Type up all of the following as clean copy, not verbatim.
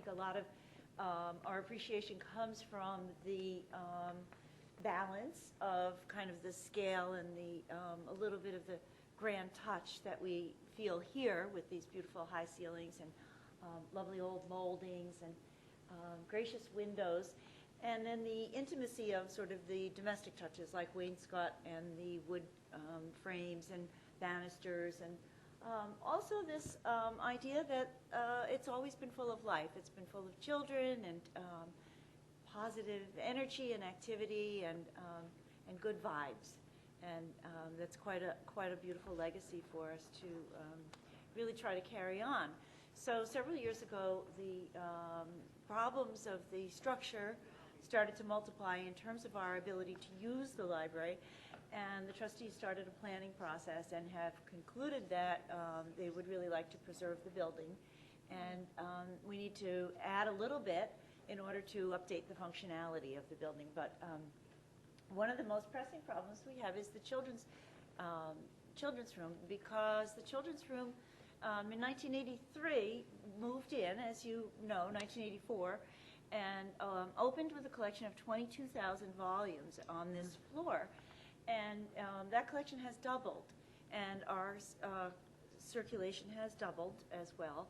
think a lot of our appreciation comes from the balance of kind of the scale and the a little bit of the grand touch that we feel here with these beautiful high ceilings and lovely old moldings and gracious windows, and then the intimacy of sort of the domestic touches like wainscot and the wood frames and banisters, and also this idea that it's always been full of life. It's been full of children and positive energy and activity and good vibes, and that's quite a beautiful legacy for us to really try to carry on. So several years ago, the problems of the structure started to multiply in terms of our ability to use the library, and the trustees started a planning process and have concluded that they would really like to preserve the building, and we need to add a little bit in order to update the functionality of the building. But one of the most pressing problems we have is the children's room, because the children's room in 1983 moved in, as you know, 1984, and opened with a collection of 22,000 volumes on this floor. And that collection has doubled, and our circulation has doubled as well,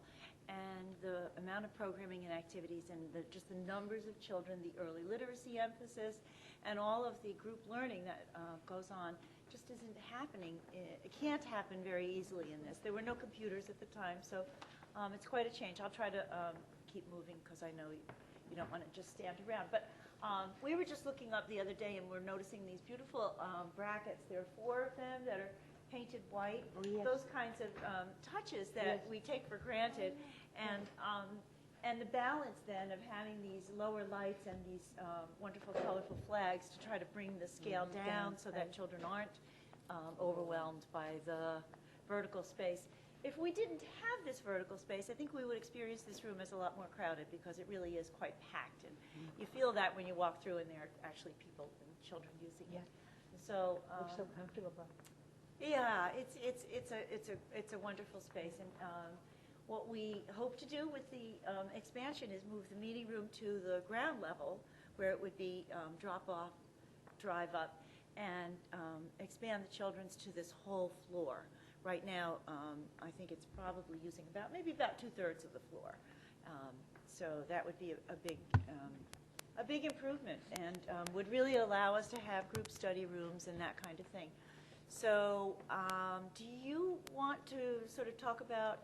and the amount of programming and activities and just the numbers of children, the early literacy emphasis, and all of the group learning that goes on just isn't happening. It can't happen very easily in this. There were no computers at the time, so it's quite a change. I'll try to keep moving because I know you don't want to just stand around. But we were just looking up the other day, and we're noticing these beautiful brackets. There are 4 of them that are painted white. Oh, yes. Those kinds of touches that we take for granted, and the balance then of having these lower lights and these wonderful colorful flags to try to bring the scale down so that children aren't overwhelmed by the vertical space. If we didn't have this vertical space, I think we would experience this room as a lot more crowded, because it really is quite packed, and you feel that when you walk through and there are actually people and children using it. So looks so comfortable. yeah, it's a wonderful space, and what we hope to do with the expansion is move the meeting room to the ground level, where it would be drop off, drive up, and expand the children's to this whole floor. Right now, I think it's probably using maybe about 2/3 of the floor. So that would be a big improvement, and would really allow us to have group study rooms and that kind of thing. So do you want to sort of talk about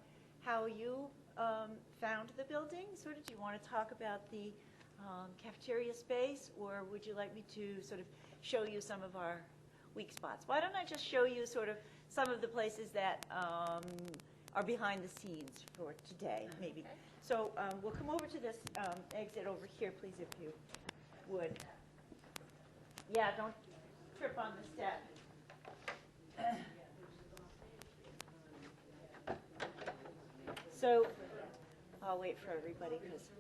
how you found the building? Sort of, do you want to talk about the cafeteria space, or would you like me to sort of show you some of our weak spots? Why don't I just show you sort of some of the places that are behind the scenes for today, maybe. Okay. So we'll come over to this exit over here, please, if you would. Yeah, don't trip on the step. So I'll wait for everybody, because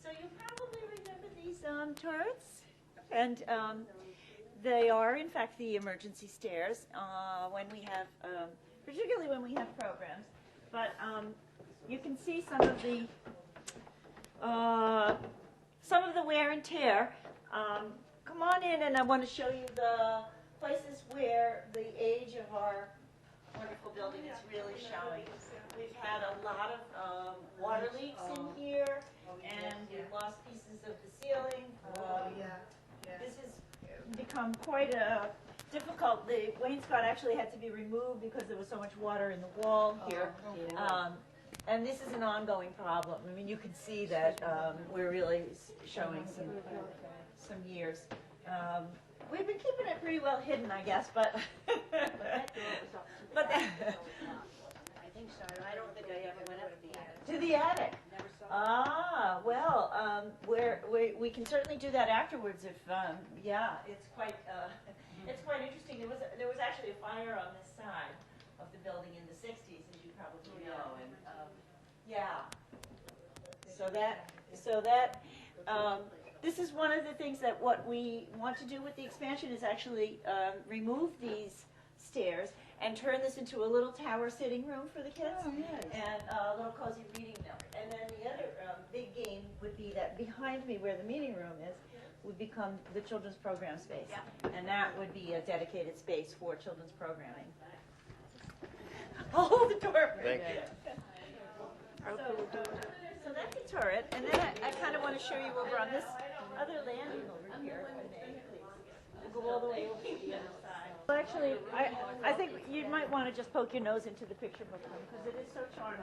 so you probably remember these turrets, and they are in fact the emergency stairs when we have, particularly when we have programs. But you can see some of the wear and tear. Come on in, and I want to show you the places where the age of our wonderful building is really showing. We've had a lot of water leaks in here, and we've lost pieces of the ceiling. This has become quite difficult. The wainscot actually had to be removed because there was so much water in the wall here. And this is an ongoing problem. I mean, you can see that we're really showing some years. We've been keeping it pretty well hidden, I guess, but but I think so. I don't think I ever went up to the attic. To the attic. Never saw it. Ah, well, we can certainly do that afterwards if yeah, it's quite interesting. There was actually a fire on this side of the building in the 60s, as you probably know, and yeah. So that this is one of the things that what we want to do with the expansion is actually remove these stairs and turn this into a little tower sitting room for the kids. Oh, yes. And a little cozy reading room. And then the other big game would be that behind me where the meeting room is would become the children's program space. And that would be a dedicated space for children's programming. I'll hold the door. Thank you. So that's the turret, and then I kind of want to show you over on this other landing over here. We'll go all the way over to the other side. Well, actually, I think you might want to just poke your nose into the picture book because it is so charming.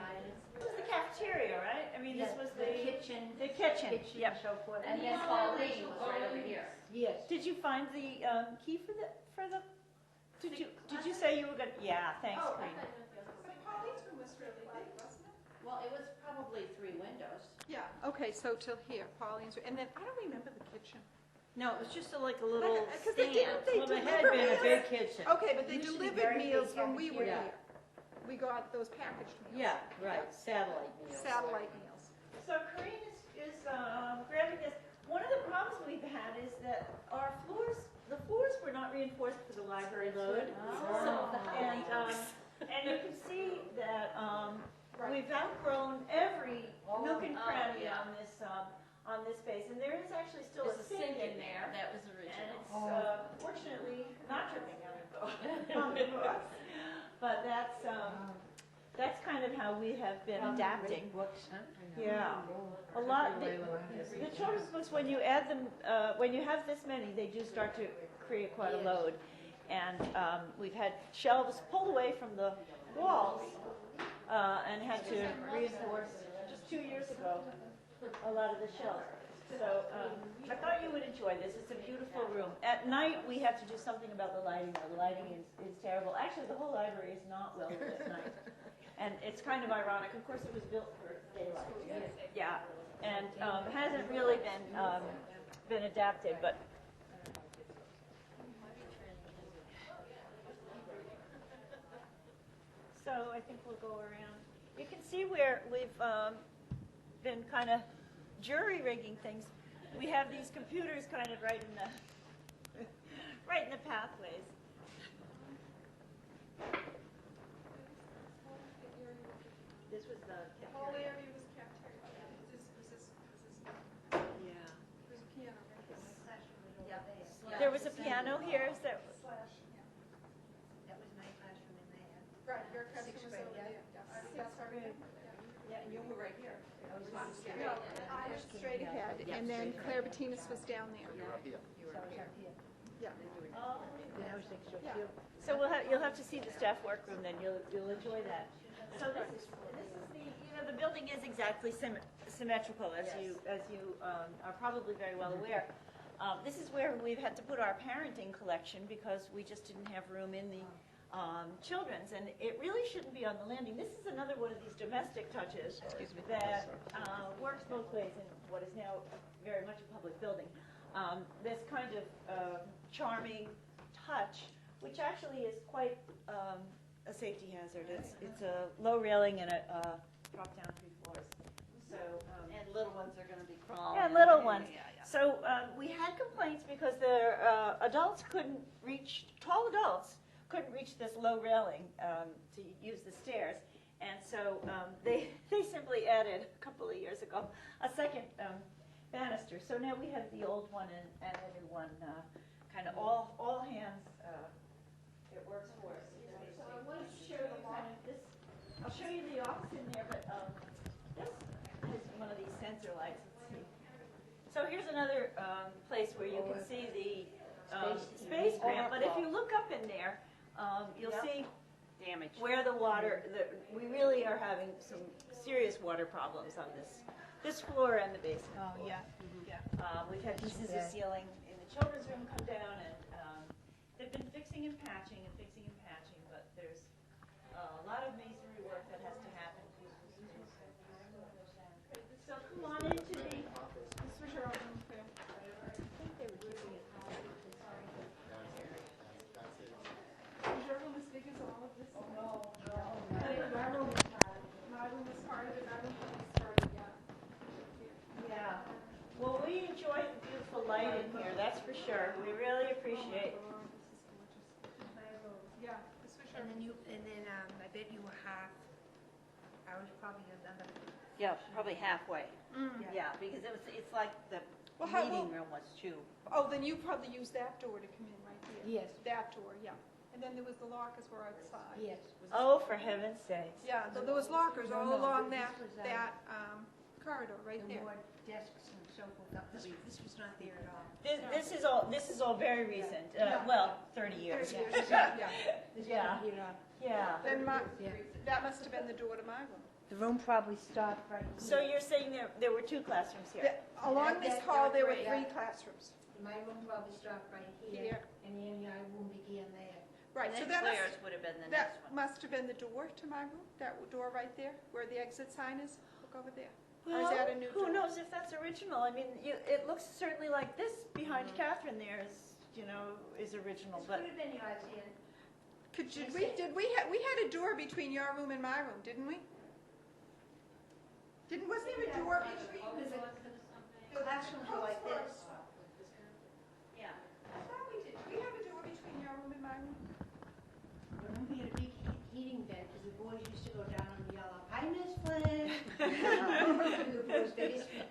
This was the cafeteria, right? I mean, this was the kitchen. The kitchen. Yep. So forth. And then Pauline was right over here. Yes. Did you find the key for the? Did you say you were going? Yeah. Thanks, Green. But Pauline's room was really big, wasn't it? Well, it was probably 3 windows. Yeah, okay, so till here, Pauline's, and then, I don't remember the kitchen. No, it was just like a little Because they stand. didn't, they Well, there had deliver been a meals. big kitchen. Okay, but they Used to be delivered very meals big when we were cafeteria. here. We got those packaged meals. Yeah, right, satellite meals. Satellite meals. So Corinne is grabbing this. One of the problems we've had is that the floors were not reinforced for the library load. And you can see that we've outgrown every nook and cranny on this space. And there is actually still a sink in there. That was And original. it's fortunately not dripping on the books. But that's kind of how we have been adapting. Books, huh? Yeah. A lot, the children's books, when you add them, when you have this many, they do start to create quite a load. And we've had shelves pulled away from the walls and had to reinforce, just 2 years ago, a lot of the shelves. So I thought you would enjoy this. It's a beautiful room. At night, we have to do something about the lighting, though. The lighting is terrible. Actually, the whole library is not well lit at night. And it's kind of ironic. Of course, it was built for daylight. Yeah. And hasn't really been adapted, but. So I think we'll go around. You can see where we've been kind of jury rigging things. We have these computers kind of right in the pathways. This was the The whole cafeteria. area was cafeteria. Yeah. There's a piano right there. There was a piano here. Is that? That was my classroom in there. Right, your classroom was over there. That's our room. Yeah, and you were right here. No, I was straight ahead, and then Claire Bettinas was down there. You were here. Yeah. Oh. Yeah. So you'll have to see the staff workroom. Then you'll enjoy that. So this is the the building is exactly symmetrical as you are probably very well aware. This is where we've had to put our parenting collection because we just didn't have room in the children's, and it really shouldn't be on the landing. This is another one of these domestic touches that works both ways in what is now very much a public building. This kind of charming touch, which actually is quite a safety hazard. It's a low railing and a drop down 3 floors. So And little ones are going to be crawling. yeah, little ones. So we had complaints because the adults couldn't reach, tall adults couldn't reach this low railing to use the stairs. And so they simply added, a couple of years ago, a second banister. So now we have the old one and the new one, kind of all hands, it works for us. So I wanted to show you kind of this, I'll show you the office in there, but this is one of these sensor lights. Let's see. So here's another place where you can see the space grant, but if you look up in there, you'll see Damage. where the water, we really are having some serious water problems on this floor and the basement. Oh, floor. yeah, yeah. We've had pieces of ceiling in the children's room come down, and they've been fixing and patching, but there's a lot of masonry work that has to happen. So come on into the, This was your old room, Claire. I think they were keeping it high. Is your room as big as all of this? Oh, no. My room was part of it, my room was part of it, yeah. Yeah. Well, we enjoy the beautiful light in here, that's for sure. We really appreciate. Oh, this is gorgeous. maybe you were half, I was probably another. Yeah, probably halfway. Mm. Yeah, because it's like the Well, how- meeting room was too. Oh, then you probably used that door to come in right there. Yes. That door, yeah. And then there was the lockers were outside. Yes. Oh, for heaven's sakes. Yeah, there was lockers all No, along this that, was, that corridor right There there. were desks and so forth up. This was not there at all. This is all very recent, Yeah. well, 30 years. 30 years, yeah, yeah. This Yeah. wasn't here, Yeah. Then Yeah. that must have been the door to my room. The room probably stopped right here. So you're saying there were 2 classrooms here? Along this There hall, were there were three, 3 yeah. classrooms. My room probably stopped right Here. here, and then your room began there. Right, so And that then must, Claire's would have been the that next one. must have been the door to my room, that door right there, where the exit sign is. Look over there. Or is Well, that a new who door? knows if that's original? I mean, it looks certainly like this behind Catherine there is original, This but could have been yours, Ian. We had a door between your room and my room, didn't we? Wasn't there a door between? The classrooms were like this. yeah. I thought we did. We have a door between your room and my room. Remember you had a big heating vent, because the boys used to go down and yell out, "Hi, Miss Flynn!" The boys' basement.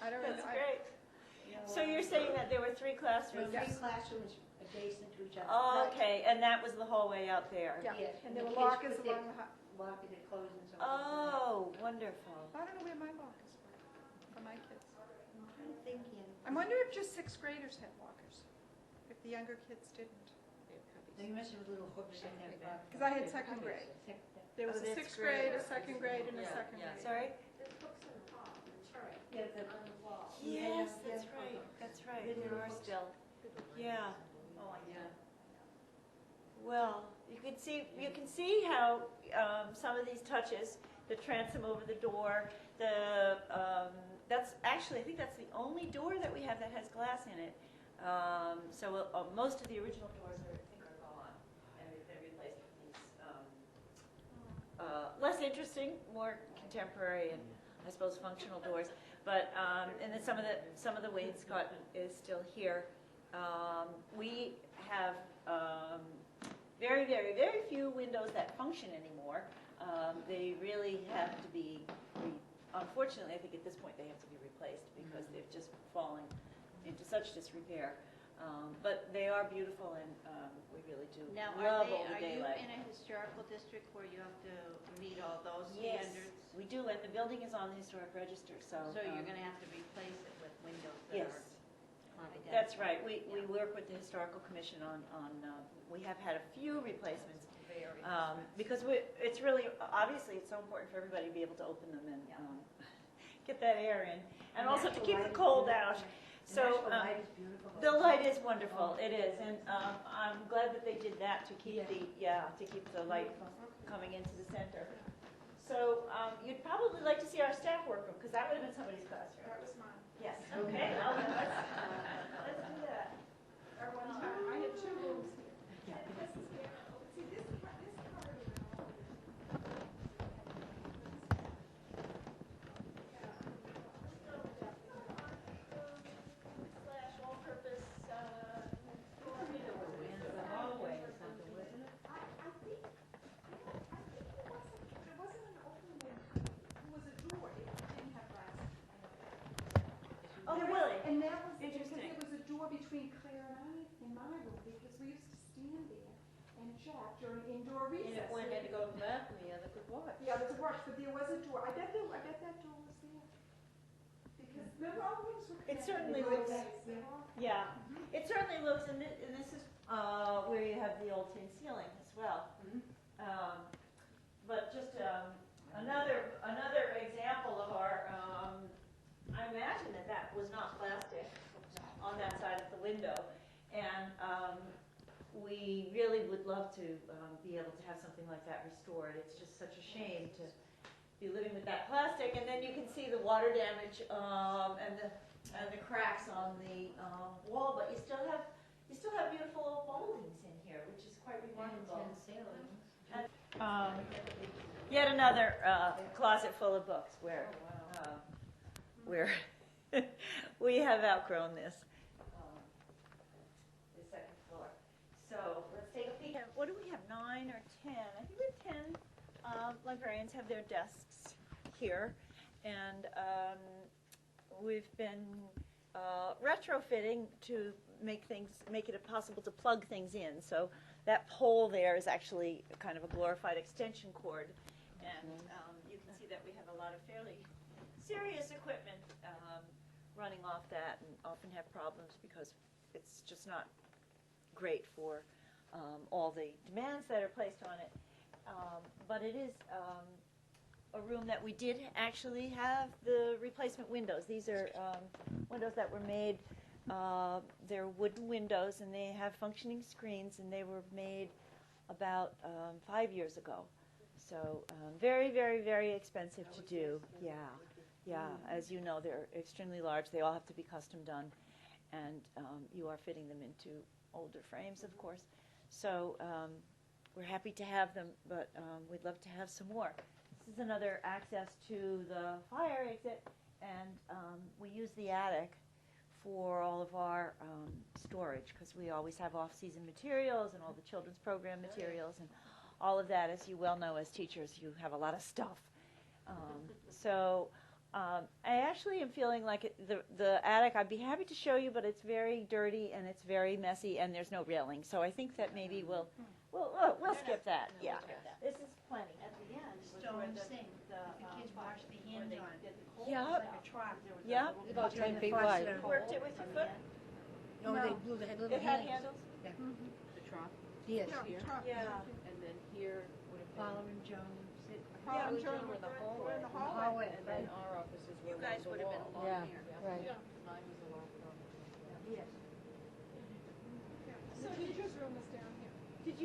I don't know. That's great. So you're saying that there were 3 There were classrooms? 3 classrooms adjacent to each other. Oh, okay, and that was the hallway out there? Yeah, Yes, and there the were kids lockers put their along the. Lock it, closed and so forth. Oh, wonderful. I don't know where my lockers were for my kids. I'm trying to think, Ian. I wonder if just 6th graders had lockers, if the younger kids didn't. They must have little hooks in there. Because I had 2nd grade. There was Oh, a that's 6th grade, a great. 2nd grade, and a 2nd grade. Sorry? Yeah, on the wall. Yes, that's right, that's right, there are still, yeah. Oh, yeah. Well, you can see how some of these touches, the transom over the door, that's actually, I think that's the only door that we have that has glass in it. So most of the original doors I think are gone, and they've been replaced with these less interesting, more contemporary, and I suppose functional doors. But and then some of the wainscot is still here. We have very, very, very few windows that function anymore. They really have to be, unfortunately, I think at this point they have to be replaced because they've just fallen into such disrepair. But they are beautiful, and we really do Now, love all the are you daylight. in a historical district where you have to meet all those Yes, standards? we do, and the building is on the historic register, so. So you're gonna have to replace it with windows that Yes. are identical? That's right. We work with the Historical Commission on we have had a few replacements. Because it's really, obviously, it's so important for everybody to be able to open them and get that air in. And also to keep the cold out. So Natural light is beautiful. the light is wonderful, it is. And I'm glad that they did that to keep to keep the light coming into the center. So you'd probably like to see our staff workroom, because that would have been somebody's classroom. That was mine. Yes, okay, well, then let's do that. Or one time, I had 2 rooms here. This is where, see, this corridor and all of Slash all-purpose, The hallway or something, wasn't it? I think there wasn't an open window. There was a door, it didn't have glass. Oh, really? And that was, because Interesting. there was a door between Claire and I in my room, because we used to stand there and chat during indoor recess. When you had to go to the bathroom, you had to watch. Yeah, there was a watch, but there was a door. I bet that door was there. Because remember all the rooms were It connected. certainly They were looks- all- Yeah, it certainly looks, and this is where you have the old tin ceiling as well. But just another example of our, I imagine that was not plastic on that side of the window. And we really would love to be able to have something like that restored. It's just such a shame to be living with that plastic. And then you can see the water damage and the cracks on the wall, but you still have beautiful old moldings in here, which is quite remarkable. Yet another closet full of books where we have outgrown this. The second floor. So let's take a peek. What do we have, 9 or 10? I think we librarians have their desks here, and we've been retrofitting to make it possible to plug things in. So that pole there is actually kind of a glorified extension cord, and you can see that we have a lot of fairly serious equipment running off that, and often have problems because it's just not great for all the demands that are placed on it. But it is a room that we did actually have the replacement windows. These are windows that were made, they're wooden windows, and they have functioning screens, and they were made about 5 years ago. So very, very, very expensive to do. Yeah, yeah. As you know, they're extremely large. They all have to be custom done, and you are fitting them into older frames, of course. So we're happy to have them, but we'd love to have some more. This is another access to the fire exit, and we use the attic for all of our storage, because we always have off-season materials and all the children's program materials and all of that. As you well know, as teachers, you have a lot of stuff. So I actually am feeling like the attic, I'd be happy to show you, but it's very dirty and it's very messy, and there's no railing. So I think that maybe we'll skip that. Yeah, this is plenty. At the end was Stone where sink, that the kids wash their hands on. Yep. It's like a trough. Yep. It's about 10 feet Faucet wide. on You worked it with your foot? No, they blew the little It had hands. handles? The trough, Yes. here, Yeah. and then here would have been. Paula and Joan sit. Yeah. We were in the We're in the hallway, hallway. and then our offices were You guys along would the have been wall. along Yeah, here. right. Yeah. Mine was along the wall. Yes. So teacher's room is down here. Did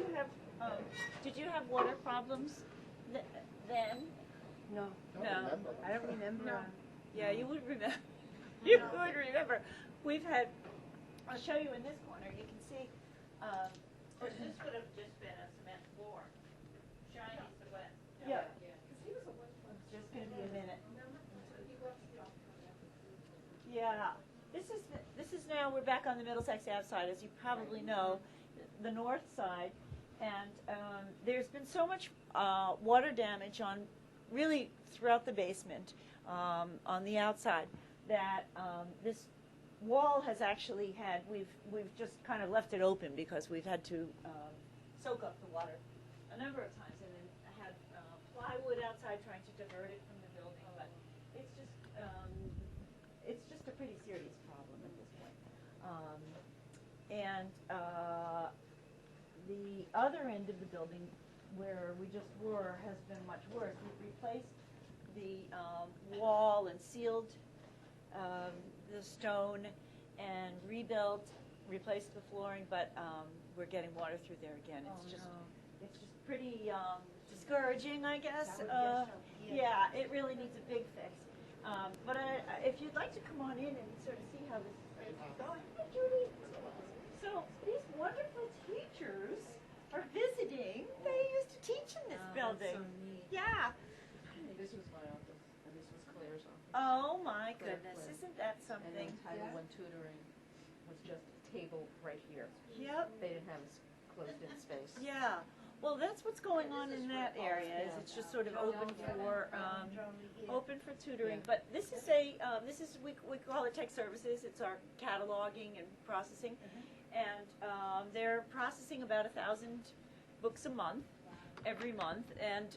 you have water problems then? No, No. I don't remember. No. Yeah, you would remember. You would remember. We've had, I'll show you in this corner, you can see, Of course, this would have just been a cement floor, shiny as the wet. yeah, Because he was a wood one. just gonna be a minute. Remember? So he left the office. Yeah, this is now, we're back on the Middlesex Ave side, as you probably know, the north side. And there's been so much water damage on, really throughout the basement, on the outside, that this wall has actually had, we've just kind of left it open because we've had to soak up the water a number of times, and then had plywood outside trying to divert it from the building, but it's just a pretty serious problem at this point. And the other end of the building, where we just were, has been much worse. We've replaced the wall and sealed the stone and replaced the flooring, but we're getting water through there again. It's just pretty discouraging, I guess. Yeah, it really needs a big fix. But if you'd like to come on in and sort of see how this is going. Hi, Judy. So these wonderful teachers are visiting. They used to teach in this building. Yeah. This was my office, and this was Claire's office. Oh my Claire, goodness, Claire. isn't that And something? then Title I tutoring was just a table right here. Yep. They didn't have a closed-in space. Yeah. Well, that's what's going on in that area. Is it's just sort of open for tutoring. Yeah. But this is we call it tech services. It's our cataloging and processing, and they're processing about 1,000 books a month, every month, and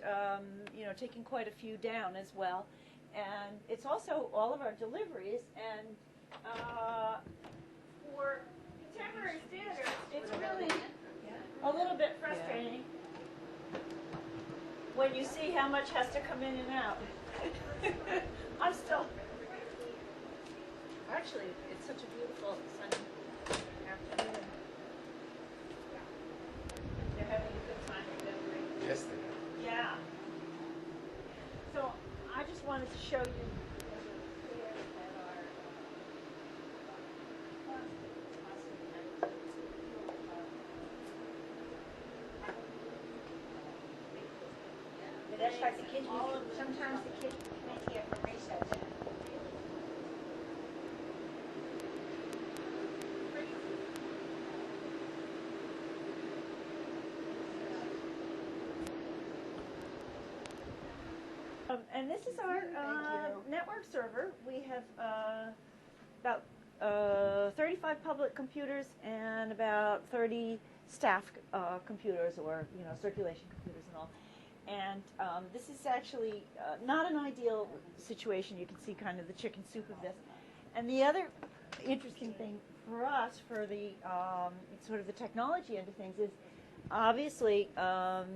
taking quite a few down as well. And it's also all of our deliveries, and for contemporary standards, it's really a little bit frustrating when you see how much has to come in and out. I'm still, actually, it's such a beautiful sunny afternoon. They're having a good time remembering. Yes, they are. Yeah. So I just wanted to show you. That's like the kids, sometimes the kids come in here for recess. And this is our network server. We have about 35 public computers and about 30 staff computers, or circulation computers and all. And this is actually not an ideal situation. You can see kind of the chicken soup of this. And the other interesting thing for us, for the sort of the technology end of things, is obviously the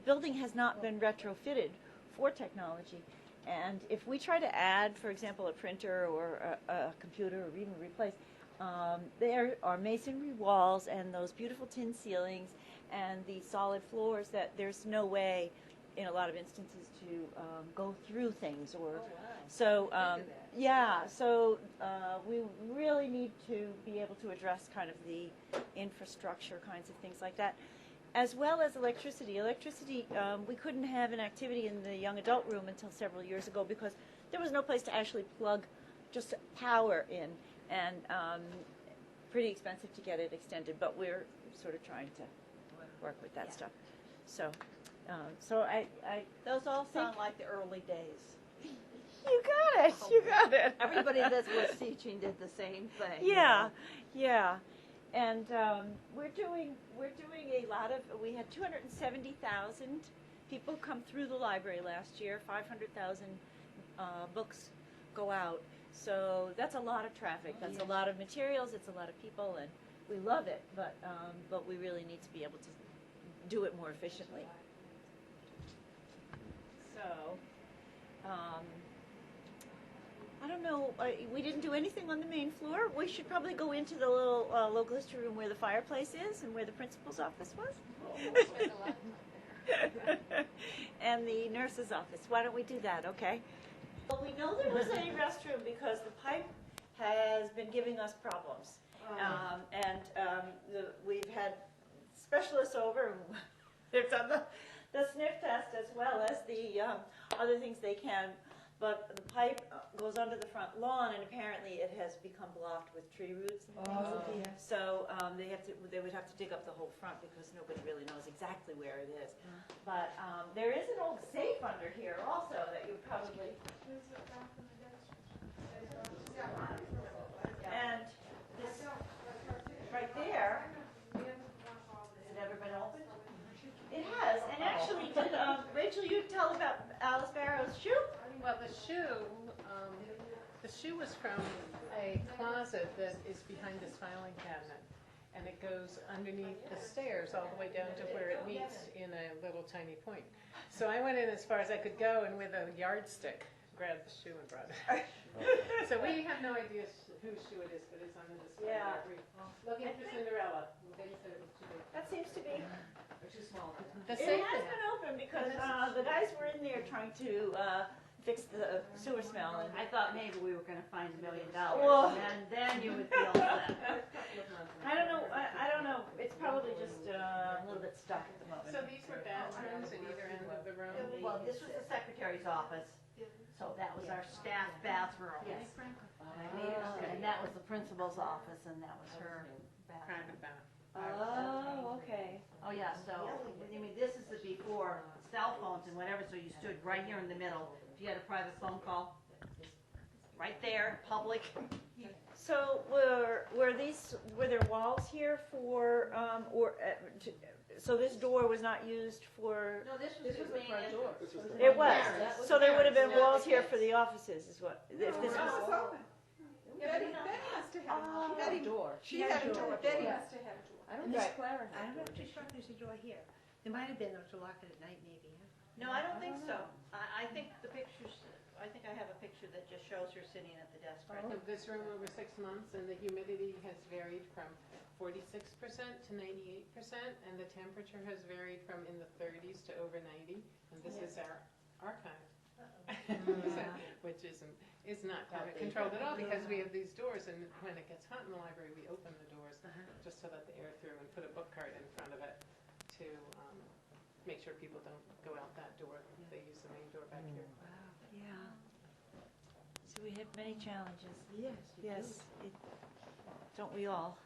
building has not been retrofitted for technology. And if we try to add, for example, a printer or a computer, or even replace, there are masonry walls and those beautiful tin ceilings and the solid floors that there's no way, in a lot of instances, to go through things. Or so yeah. So we really need to be able to address kind of the infrastructure kinds of things like that, as well as electricity. Electricity, we couldn't have an activity in the young adult room until several years ago because there was no place to actually plug just power in, and pretty expensive to get it extended, but we're sort of trying to work with that stuff. So, I Those all sound like the early days. you got it, you got it. Everybody that was teaching did the same thing. Yeah, yeah. And we're doing a lot of. We had 270,000 people come through the library last year. 500,000 books go out. So that's a lot of traffic. That's a lot of materials. It's a lot of people, and we love it. But we really need to be able to do it more efficiently. So. I don't know, we didn't do anything on the main floor. We should probably go into the little local history room where the fireplace is and where the principal's office was. And the nurse's office. Why don't we do that, okay? Well, we know there was a restroom because the pipe has been giving us problems. We've had specialists over, and they've done the sniff test as well as the other things they can. But the pipe goes under the front lawn, and apparently it has become blocked with tree roots and things. So they would have to dig up the whole front because nobody really knows exactly where it is. But there is an old safe under here also that you would probably. And this right there. Has it ever been opened? It has. And actually, did Rachel, you tell about Alice Barrow's shoe? Well, the shoe was from a closet that is behind this filing cabinet, and it goes underneath the stairs all the way down to where it meets in a little tiny point. So I went in as far as I could go, and with a yardstick, grabbed the shoe and brought it. So we have no idea whose shoe it is, but it's on the display. Yeah. Looking for Cinderella. They said it was too big. That seems to be. Too small. It has been open because the guys were in there trying to fix the sewer smell. And I thought maybe we were gonna find $1 million, Well- and then you would feel that. I don't know. I don't know. It's probably just a little bit stuck at the moment. So these were bathrooms at either end of the room? Well, this was the secretary's office, so that was our staff bathroom. Yes. And that was the principal's office, and that was her bathroom. Private bath. Oh, okay. Oh, yeah, so, I mean, this is the before cell phones and whatever, so you stood right here in the middle. If you had a private phone call, right there, public. So were there walls here for so this door was not used for? No, this was the front door. It was. So there would have been walls here for the offices, is what? If this It was. was open. Betty must have had a Betty, Door. she had a door, Betty must have had a door. I don't think Clara I'm had not too sure if there's a door here. There might have been, though, to lock it at night, maybe. No, I don't think so. I think the pictures, I think I have a picture that just shows her sitting at the desk right now. This room over 6 months, and the humidity has varied from 46% to 98%, and the temperature has varied from in the 30s to over 90. And this is our archive, which is not climate controlled at all because we have these doors, and when it gets hot in the library, we open the doors just to let the air through and put a book cart in front of it to make sure people don't go out that door. They use the main door back here. Wow. Yeah. So we have many challenges. Yes. Yes. Don't we all?